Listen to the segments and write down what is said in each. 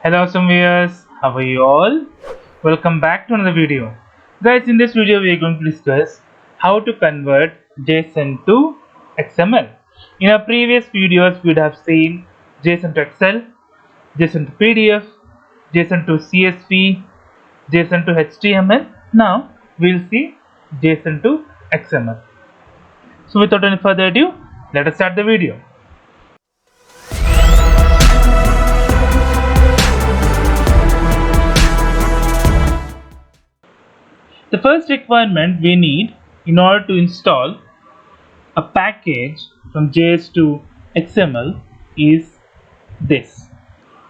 Hello viewers, how are you all? Welcome back to another video. Guys, in this video we are going to discuss how to convert JSON to XML. In our previous videos we would have seen JSON to Excel, JSON to PDF, JSON to CSV, JSON to HTML. Now we will see JSON to XML. So without any further ado, let us start the video. The first requirement we need in order to install a package from JS to XML is this.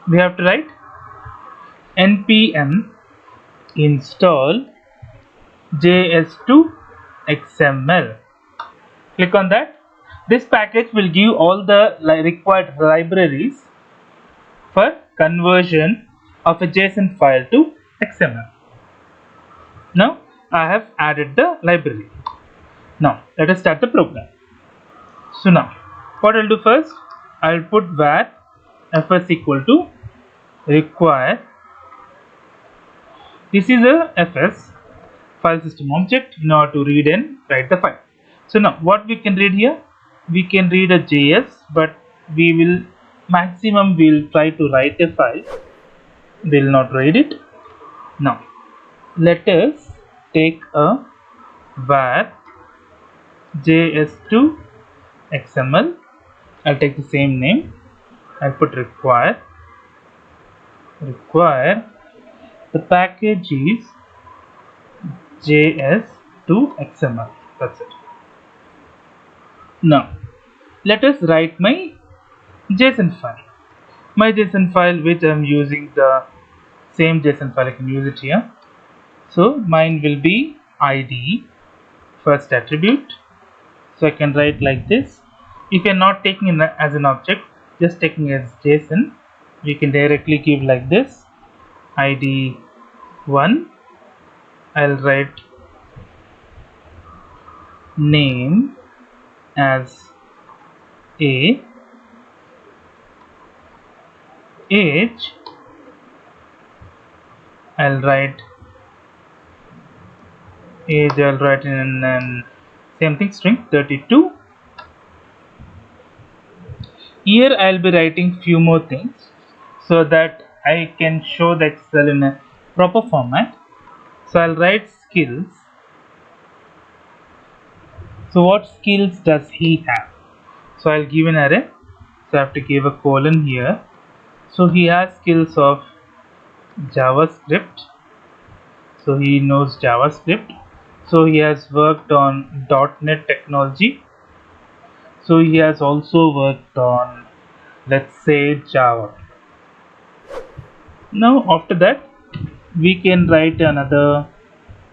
We have to write npm install JS to XML. Click on that. This package will give all the required libraries for conversion of a JSON file to XML. Now I have added the library. Now let us start the program. So now what I'll do first, I'll put var fs equal to require. This is a fs file system object in order to read and write the file. So now what we can read here, we can read a JS, but we will try to write a file. We will not read it. Now let us take a var JS to XML. I'll take the same name. I'll put require. The package is JS to XML. That's it. Now let us write my JSON file. My JSON file, which I'm using the same JSON file, I can use it here. So mine will be ID, first attribute. So I can write like this. If you're not taking it as an object, just taking it as JSON, we can directly give like this. ID 1. I'll write name as A, age I'll write in same thing, string 32. Here I'll be writing few more things so that I can show the Excel in a proper format. So I'll write skills. So what skills does he have? So I'll give an array. So I have to give a colon here. So he has skills of JavaScript. So he knows JavaScript. So he has worked on .NET technology. So he has also worked on, let's say, Java. Now after that we can write another,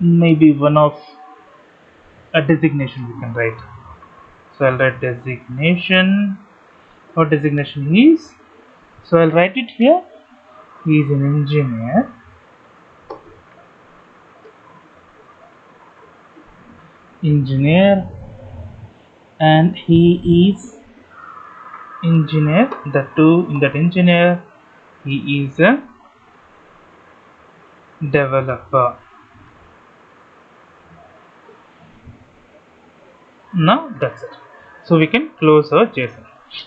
maybe one of a designation we can write. So I'll write designation. What designation he is? So I'll write it here. He is an engineer. And he is engineer. In that engineer, he is a developer. Now that's it. So we can close our JSON.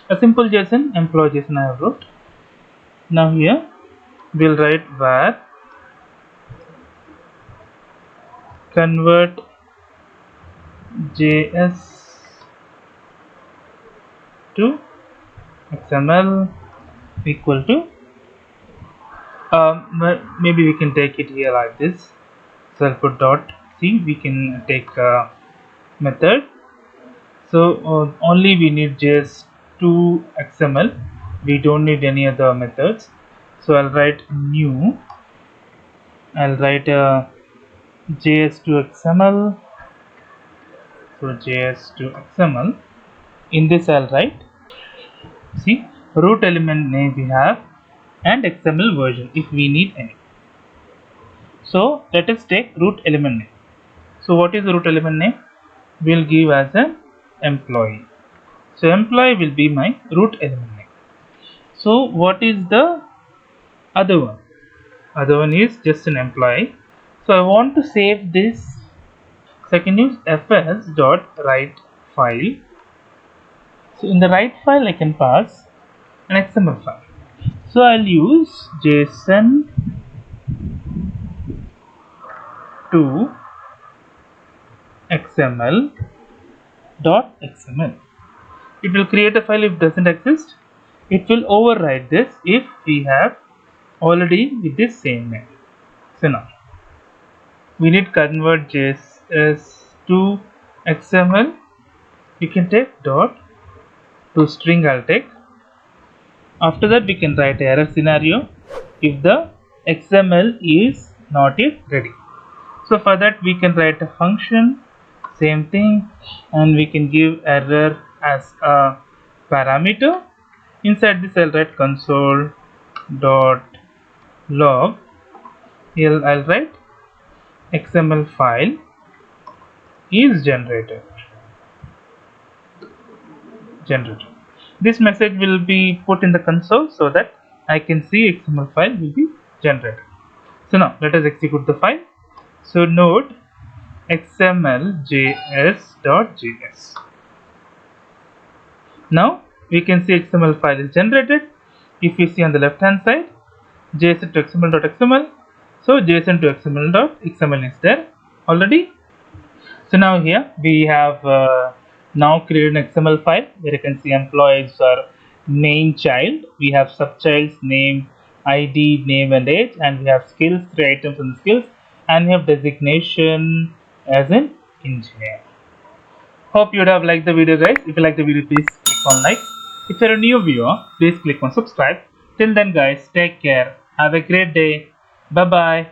A simple JSON, employee JSON I have wrote. Now here we'll write var convert JS to XML equal to maybe we can take it here like this. So I'll put dot c. We can take a method. So only we need JS to XML. We don't need any other methods. So I'll write new. I'll write JS to XML. So JS to XML. In this I'll write, see, root element name we have and XML version if we need any. So let us take root element name. So what is the root element name? We'll give as an employee. So employee will be my root element name. So what is the Other one is just an employee. So I want to save this, so I can use fs.writeFile. So in the write file I can pass an XML file. So I'll use JSON to XML.xml. It will create a file if it doesn't exist. It will override this if we have already with this same name. So now we need convert JS to XML. You can take dot to string. I'll take. After that we can write error scenario if the XML is not yet ready. So for that we can write a function, same thing, and we can give error as a parameter. Inside this I'll write console.log. Here I'll write XML file is generated. This message will be put in the console so that I can see XML file will be generated. So now let us execute the file. So node xml.js.js. Now we can see XML file is generated. If you see on the left hand side, JSON to XML.xml. So JSON to XML.xml is there already. So now here we have now created an XML file where you can see employees are main child. We have subchild's name, ID, name and age, and we have skills, 3 items in the skills, and we have designation as an engineer. Hope you would have liked the video, guys. If you like the video, please click on like. If you're a new viewer, please click on subscribe. Till then, guys, take care. Have a great day. Bye bye.